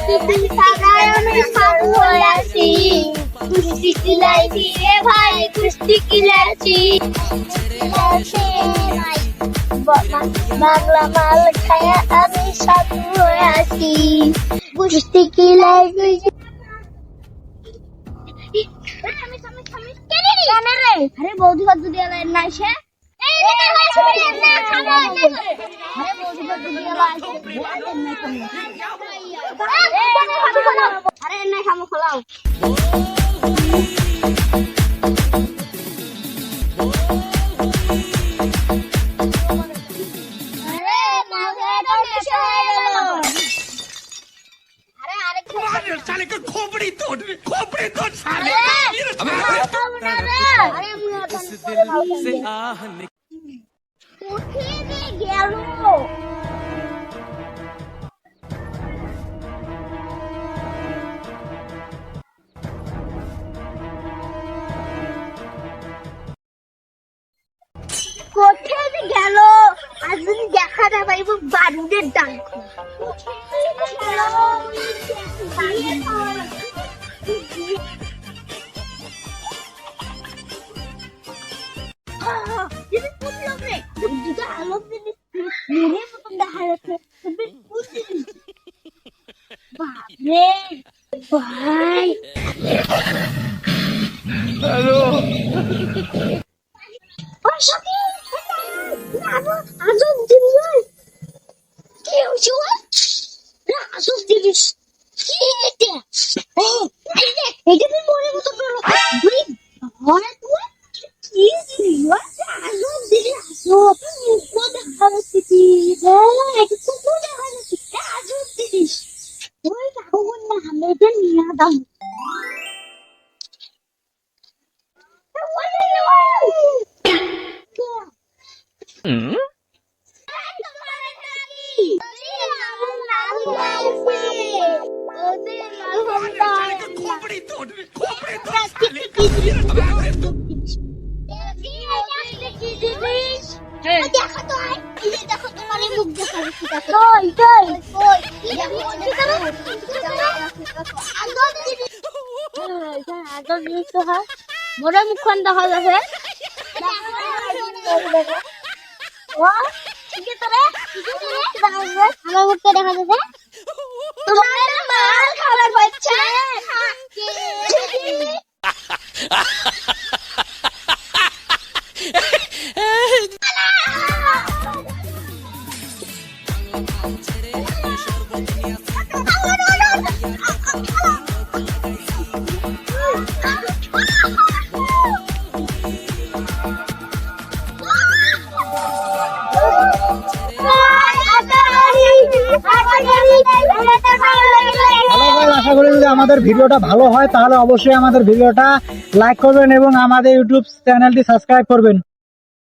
আমি সাধু হয়ে আছি কুস্তি কিলাইছি রে ভাই কুস্তি কিলাইছি বাংলা মাল খায়া আমি সাধু হয়ে আছি কুস্তি কিলাইছি আরে বৌদি হাত যদি এলাই না সে আরে না খামো খোলাও साले का खोपड़ी तोड़ साले से आह গেল কোথায় গেল আজ যদি দেখা না পাইব বারুদের ডাল ভাই हेलो আজব জিনিস কি হয়েছে আজব জিনিস কি এটা এটা তুমি মনে মতো করো হয় তুই কি জিনিস আজব জিনিস আজব কোথা খাচ্ছি কি এটা তো দেখা যাচ্ছে আজব জিনিস ওই কাকুন না আমি এটা নিয়ে দাম खोपड़ी तोड़ साले দেখো তো দেখো তোমার মুখ দেখা মোটা মুখখান দেখা যাচ্ছে আমার মুখটা দেখা যাচ্ছে তোমার মাল খাবার বাচ্চা আশা করি যদি আমাদের ভিডিওটা ভালো হয় তাহলে অবশ্যই আমাদের ভিডিওটা লাইক করবেন এবং আমাদের ইউটিউব চ্যানেলটি সাবস্ক্রাইব করবেন।